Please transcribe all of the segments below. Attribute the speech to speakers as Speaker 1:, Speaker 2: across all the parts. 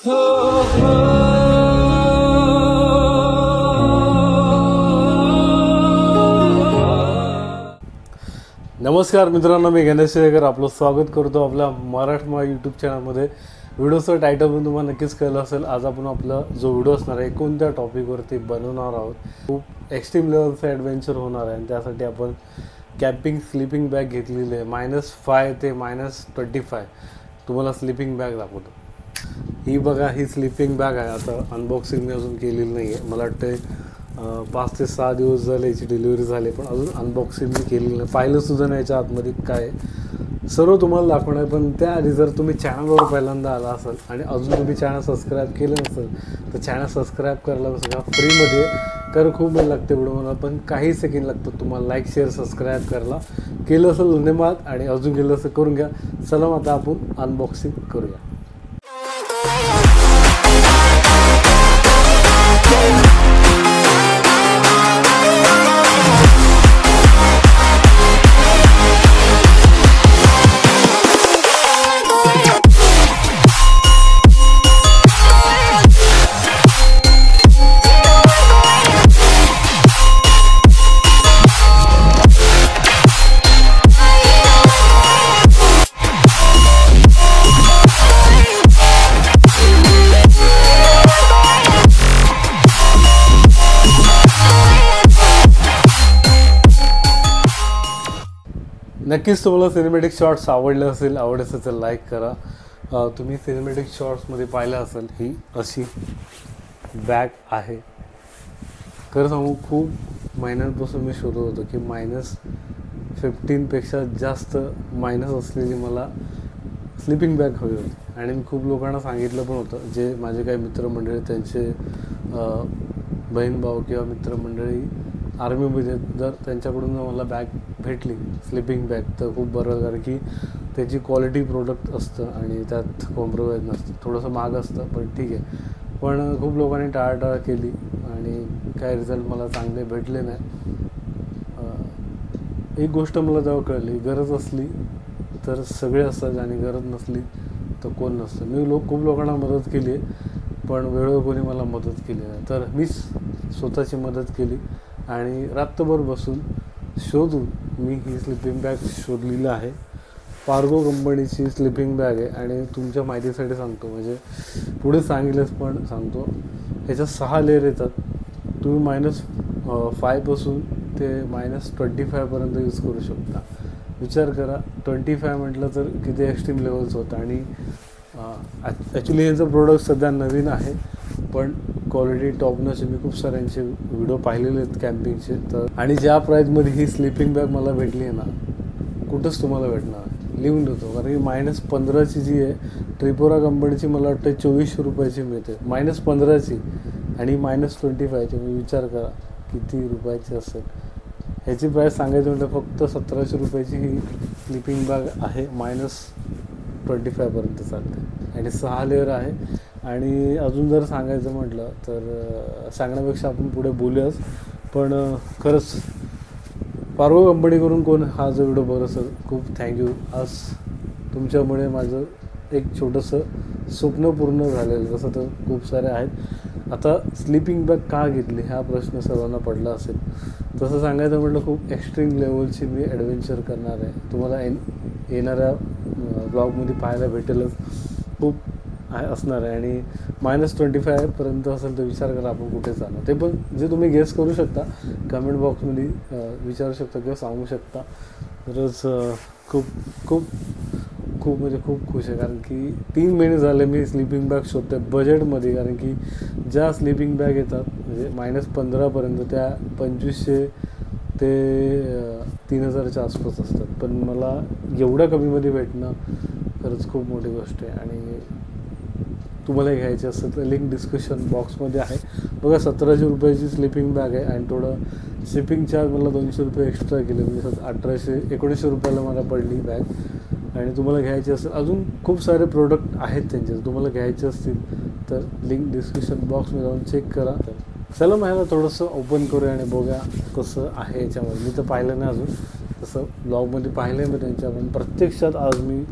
Speaker 1: नमस्कार मित्रांनो, मी गणेश शेळकेर आपलं स्वागत करतो आपल्या मराठमा यूट्यूब चॅनलमध्ये. व्हिडिओचं टायटल पण तुम्हाला नक्कीच कळलं असेल. आज आपण आपला जो व्हिडिओ असणार आहे कोणत्या टॉपिकवरती बनवणार आहोत. खूप एक्स्ट्रीम लेवलचं ॲडव्हेंचर होणार आहे आणि त्यासाठी आपण कॅम्पिंग स्लीपिंग बॅग घेतलेली आहे. -5 ते -25 तुम्हाला स्लीपिंग बॅग दाखवतो. ही बघा, ही स्लीपिंग बॅग आहे. आता अनबॉक्सिंग मी अजून केलेली नाही आहे. मला वाटतं 5 ते 6 दिवस झाले याची डिलिव्हरी झाली, पण अजून अनबॉक्सिंग मी केलेलं नाही. पाहिलंसुद्धा नाही याच्या आतमध्ये काय सर्व तुम्हाला दाखवणार. पण त्याआधी जर तुम्ही चॅनलवर पहिल्यांदा आला असाल आणि अजून तुम्ही चॅनल सबस्क्राईब केलं नसेल तर चॅनल सबस्क्राईब करायला सगळं फ्रीमध्ये, कारण खूप वेळ लागते व्हिडिओ मला, पण काही सेकंड लागतात तुम्हाला लाईक शेअर सबस्क्राईब करायला. केलं असेल धन्यवाद, आणि अजून केलं असं करून घ्या. चला आता आपण अनबॉक्सिंग करूया. नक्कीच तुम्हाला सिनेमॅटिक शॉट्स आवडले असेल तर लाईक करा. तुम्ही सिनेमॅटिक शॉट्समध्ये पाहिलं असेल ही अशी बॅग आहे. खरं सांगू, खूप महिन्यांपासून मी शोधत होतो की -15पेक्षा जास्त मायनस असलेली मला स्लीपिंग बॅग हवी होती. आणि मी खूप लोकांना सांगितलं पण होतं, जे माझे काही मित्रमंडळी, त्यांचे बहीण भाऊ किंवा मित्रमंडळी आर्मीमध्ये, जर त्यांच्याकडून मला बॅग भेटली स्लीपिंग बॅग तर खूप बरं, कारण की त्याची क्वालिटी प्रोडक्ट असतं आणि त्यात कॉम्प्रोमाइज नसतं. थोडंसं महाग असतं पण ठीक आहे. पण खूप लोकांनी टाळाटाळ केली आणि काय रिझल्ट मला चांगले भेटले नाही. एक गोष्ट मला तेव्हा कळली, गरज असली तर सगळे असतात आणि गरज नसली तर कोण नसतं. मी खूप लोकांना मदत केली आहे, पण वेळोवेळी कोणी मला मदत केली नाही. तर मीच स्वतःची मदत केली आणि रात्रभर बसून शोधून मी ही स्लीपिंग बॅग शोधलेली आहे. पार्गो कंपनीची स्लीपिंग बॅग आहे. आणि तुमच्या माहितीसाठी सांगतो, म्हणजे पुढे सांगितलंच पण सांगतो, ह्याच्यात 6 लेअर येतात. तुम्ही -5 पासून ते -25पर्यंत यूज करू शकता. विचार करा, 25 म्हटलं तर किती एक्स्ट्रीम लेवल्स होतं. आणि ॲक्च्युली यांचं प्रोडक्ट सध्या नवीन आहे, पण क्वालिटी टॉपनॉच. मी खूप साऱ्यांचे व्हिडिओ पाहिलेले आहेत कॅम्पिंगचे. तर आणि ज्या प्राईजमध्ये ही स्लीपिंग बॅग मला भेटली आहे ना, कुठंच तुम्हाला भेटणार, लिहून देतो. कारण की -15ची जी आहे ट्रिपोरा कंपनीची, मला वाटतं 2400 रुपयाची मिळते. -15ची आणि -25ची. मी विचार करा किती रुपयाची असेल. ह्याची प्राईस सांगायची म्हटलं फक्त 1700 रुपयाची ही स्लीपिंग बॅग आहे. -25पर्यंत चालते आणि 6 लेअर आहे. आणि अजून जर सांगायचं म्हटलं तर सांगण्यापेक्षा आपण पुढे बोलूयाच. पण खरंच पार्गो कंपनीकडून कोण हा जो व्हिडिओ बघत असेल, खूप थँक्यू. आज तुमच्यामुळे माझं एक छोटंसं स्वप्न पूर्ण झालेलं, तसं तर खूप सारे आहेत. आता स्लीपिंग बॅग का घेतली हा प्रश्न सर्वांना पडला असेल. तसं सांगायचं म्हटलं, खूप एक्स्ट्रीम लेवलची मी ॲडव्हेंचर करणार आहे. तुम्हाला येणाऱ्या ब्लॉगमध्ये पाहायला भेटेलच. खूप असणार आहे. आणि -25पर्यंत असेल तर विचार करा आपण कुठे चालू. ते पण जे तुम्ही गेस करू शकता, कमेंट बॉक्समध्ये विचारू शकता किंवा सांगू शकता. तरच खूप खूप खूप म्हणजे खूप खुश आहे. कारण की 3 महिने झाले मी स्लीपिंग बॅग शोधते बजेटमध्ये. कारण की ज्या स्लीपिंग बॅग येतात म्हणजे -15पर्यंत, त्या 2500 ते 3000च्या आसपास असतात. पण मला एवढ्या कमीमध्ये भेटणं खरंच खूप मोठी गोष्ट आहे. आणि तुम्हाला घ्यायची असेल तर लिंक डिस्क्रिप्शन बॉक्समध्ये आहे. बघा, 1700 रुपयाची स्लीपिंग बॅग आहे. आणि थोडं शिपिंग चार्ज मला 200 रुपये एक्स्ट्रा केले, म्हणजे 1900 रुपयाला मला पडली बॅग. आणि तुम्हाला घ्यायचे असेल, अजून खूप सारे प्रोडक्ट आहेत त्यांचे, तुम्हाला घ्यायचे असतील तर लिंक डिस्क्रिप्शन बॉक्समध्ये जाऊन चेक करा. चला मग ह्याला थोडंसं ओपन करूया आणि बघूया कसं आहे याच्यामध्ये. मी तर पाहिलं नाही अजून, तसं ब्लॉगमध्ये पाहिलं आहे मी त्यांच्या, पण प्रत्यक्षात आज मी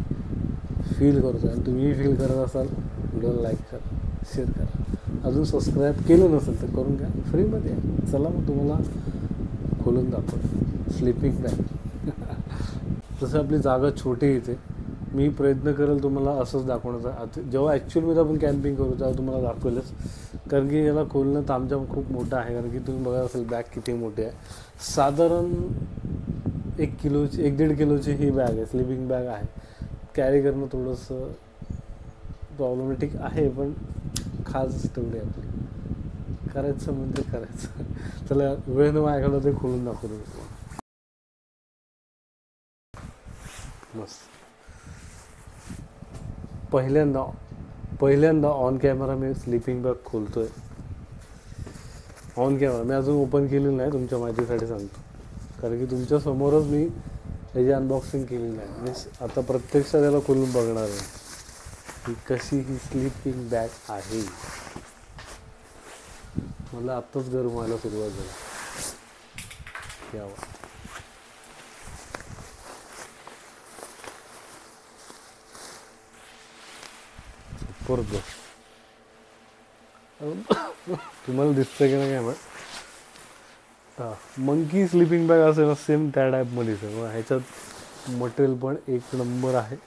Speaker 1: फील करतो आहे. आणि तुम्ही फील करत असाल व्हिडिओला लाईक करा, शेअर करा. अजून सबस्क्राईब केलं नसेल तर करून घ्या, फ्रीमध्ये आहे. चला मग तुम्हाला खोलून दाखवतो स्लीपिंग बॅग. जसं आपली जागा छोटी इथे, मी प्रयत्न करेल तुम्हाला असंच दाखवण्याचा. आता जेव्हा ॲक्च्युअलमध्ये आपण कॅम्पिंग करू तेव्हा तुम्हाला दाखवेलच, कारण की याला खोलणं तामझाम खूप मोठं आहे. कारण की तुम्ही बघा असेल बॅग किती मोठी आहे. साधारण 1 किलोची 1-1.5 किलोची ही बॅग आहे, स्लीपिंग बॅग आहे. कॅरी करणं थोडंसं प्रॉब्लेमॅटिक आहे, पण खास तेवढी आपली करायचं म्हणजे करायचं. चला वेळ न माझ्याकडं ते खोलून दाखवतो. मस्त. पहिल्यांदा ऑन कॅमेरा मी स्लीपिंग बॅग खोलतोय. ऑन कॅमेरा मी अजून ओपन केलेलं नाही, तुमच्या माहितीसाठी सांगतो, कारण की तुमच्या समोरच मी याची अनबॉक्सिंग केलेली नाही. मी आता प्रत्यक्षात त्याला खोलून बघणार आहे की कशी ही स्लीपिंग बॅग आहे. मला आत्ताच गरम व्हायला सुरुवात झाली. यावं परत तुम्हाला दिसतं की नाही काय? हां, मंकी स्लीपिंग बॅग असेल ना, सेम त्या टाईपमध्ये आहे. ह्याच्यात मटेरियल पण एक नंबर आहे.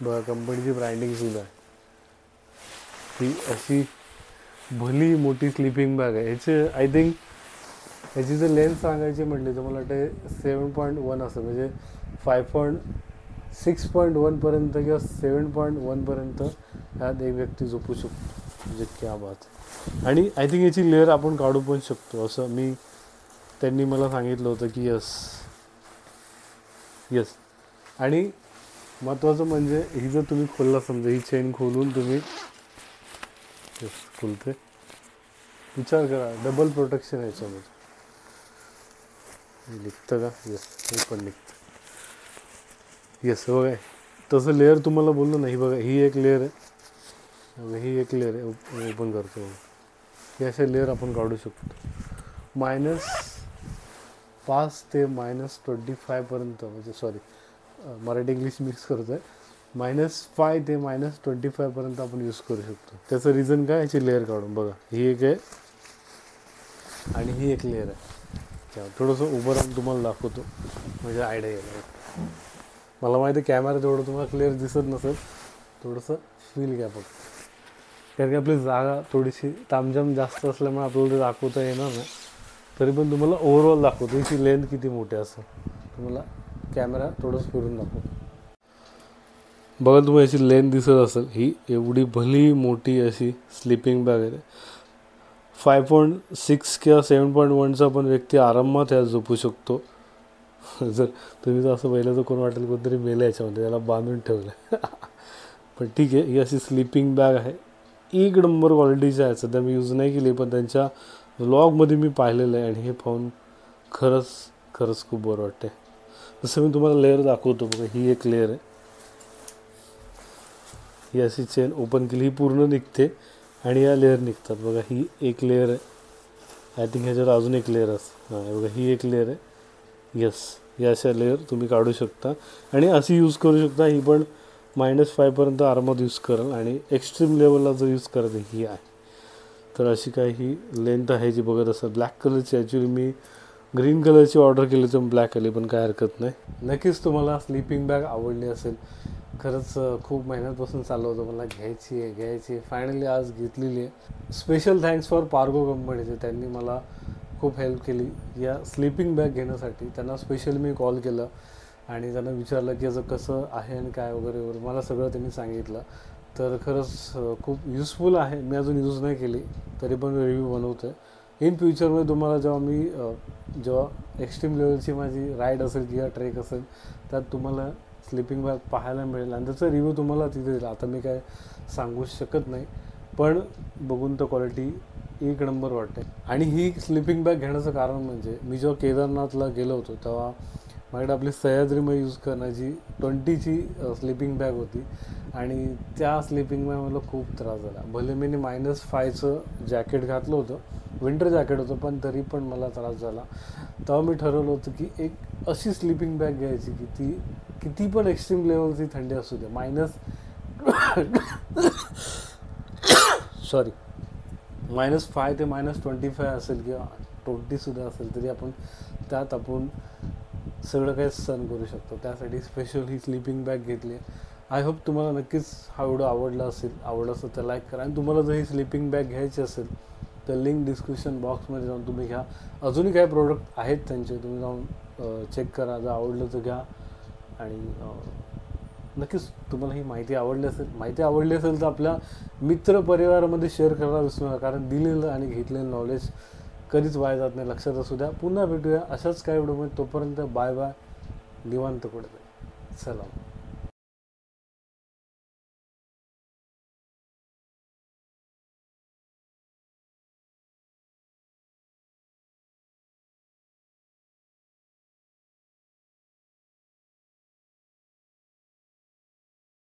Speaker 1: बघा कंपनीची ब्रँडिंग सुद्धा आहे. ही अशी भली मोठी स्लीपिंग बॅग आहे. ह्याचे आय थिंक ह्याची जर लेन्थ सांगायची म्हटली तर मला वाटते 7.1 असं, म्हणजे 6.1पर्यंत किंवा 7.1पर्यंत ह्यात एक व्यक्ती झोपू शकतो. म्हणजे क्या बात. आणि आय थिंक याची लेअर आपण काढू पण शकतो, असं त्यांनी मला सांगितलं होतं की यस. आणि महत्त्वाचं म्हणजे ही जर तुम्ही खोलला, समजा ही चेन खोलून तुम्ही खोलते, विचार करा डबल प्रोटेक्शन आहे याच्यामध्ये. निघतं का? यस, हे पण निघतं. यस, बघा तसं लेअर तुम्हाला बोललो नाही. बघा ही एक लेअर आहे, ही एक लेअर आहे. ओपन करतो. हे असे लेअर आपण काढू शकतो. -5 ते -25पर्यंत, म्हणजे सॉरी मराठी इंग्लिश मिक्स करतो आहे. -5 ते -25पर्यंत आपण यूज करू शकतो. त्याचं रिझन काय? याची लेअर काढून बघा. ही एक आहे आणि ही एक लेअर आहे. थोडंसं उभं राहून तुम्हाला दाखवतो म्हणजे आयडिया येईल. मला माहिती आहे कॅमेरा तेवढं तुम्हाला क्लिअर दिसत नसेल, थोडंसं फील घ्या फक्त, कारण की आपली जागा थोडीशी तामझाम जास्त असल्यामुळे आपल्याला ते दाखवता येणार नाही. तरी पण तुम्हाला ओव्हरऑल दाखवतो याची लेंथ किती मोठी असेल. तुम्हाला कॅमेरा थोडंसं फिरून दाखवतो. बघा तुम्हाला याची लेंथ दिसत असेल. ही एवढी भली मोठी अशी स्लीपिंग बॅग आहे. 5.6 किंवा 7.1चा पण व्यक्ती आरामात ह्यात झोपू शकतो. जर तुम्ही तर असं पहिलं तर कोण वाटेल कोणतरी मेलं याच्यामध्ये, त्याला बांधून ठेवलं. पण ठीक आहे, ही अशी स्लीपिंग बॅग आहे. एक नंबर क्वालिटीची आहे. सध्या मी यूज नाही केली, पण त्यांच्या व्लॉगमध्ये मी पाहिलेलं आहे आणि हे पाहून खरंच खूप बरं वाटते. जसं मी तुम्हाला लेअर दाखवतो बघा. ही एक लेअर आहे. ही अशी चेन ओपन केली, ही पूर्ण निघते आणि या लेअर निघतात. बघा ही एक लेअर आहे. आय थिंक ह्याच्यावर अजून एक लेअर असते. हां, बघा ही एक लेअर आहे. यस, या अशा लेअर तुम्ही काढू शकता आणि अशी यूज करू शकता. ही पण -5पर्यंत आरामात यूज कराल आणि एक्स्ट्रीम लेवलला जर यूज करत ही आहे तर अशी काय ही लेंथ आहे जी बघत असाल. ब्लॅक कलरची, ॲक्च्युली मी ग्रीन कलरची ऑर्डर केली तर ब्लॅक आली, पण काय हरकत नाही. नक्कीच तुम्हाला स्लीपिंग बॅग आवडली असेल. खरंच खूप महिन्यापासून चाललं होतं मला घ्यायची आहे. फायनली आज घेतलेली आहे. स्पेशल थँक्स फॉर पार्गो कंपनीचे. त्यांनी मला खूप हेल्प केली या स्लीपिंग बॅग घेण्यासाठी. त्यांना स्पेशली मी कॉल केला आणि त्यांना विचारलं की याचं कसं आहे आणि काय वगैरे मला सगळं त्यांनी सांगितलं. तर खरंच खूप युजफुल आहे. मी अजून यूज नाही केली, तरी पण रिव्ह्यू बनवतो आहे. इन फ्युचरमध्ये तुम्हाला जेव्हा एक्स्ट्रीम लेवलची माझी राईड असेल किंवा ट्रेक असेल, त्यात तुम्हाला स्लीपिंग बॅग पाहायला मिळेल आणि त्याचा रिव्ह्यू तुम्हाला तिथे देईल. आता मी काय सांगू शकत नाही, पण बघून तर क्वालिटी एक नंबर वाटते. आणि ही स्लीपिंग बॅग घेण्याचं कारण म्हणजे मी जेव्हा केदारनाथला गेलो होतो तेव्हा माझ्याकडे आपली सह्याद्रीमध्ये यूज करण्याची 20ची स्लीपिंग बॅग होती आणि त्या स्लीपिंग बॅग मला खूप त्रास झाला. भले मी -5चं जॅकेट घातलं होतं, विंटर जॅकेट होतं, पण तरी पण मला त्रास झाला. तेव्हा मी ठरवलं होतं की एक अशी स्लीपिंग बॅग घ्यायची की ती किती पण एक्स्ट्रीम लेवलची थंडी असू दे, -5 ते -25 असेल किंवा 20सुद्धा असेल, तरी आपण त्यात सगळं काही सहन करू शकतो. त्यासाठी स्पेशल ही स्लीपिंग बॅग घेतली आहे. आय होप तुम्हाला नक्कीच हा व्हिडिओ आवडला असेल तर लाईक करा. आणि तुम्हाला जर ही स्लीपिंग बॅग घ्यायची असेल तर लिंक डिस्क्रिप्शन बॉक्समध्ये जाऊन तुम्ही घ्या. अजूनही काही प्रोडक्ट आहेत त्यांचे, तुम्ही जाऊन चेक करा. जर आवडलं तर घ्या. आणि नक्कीच तुम्हाला ही माहिती आवडली असेल तर आपल्या मित्रपरिवारामध्ये शेअर करायला विसरू नका, कारण दिलेलं आणि घेतलेलं नॉलेज कधीच वाया जात नाही, लक्षात असू द्या. पुन्हा भेटूया अशाच काही व्हिडिओमध्ये. तोपर्यंत बाय बाय. निवांत कुठे. सलाम.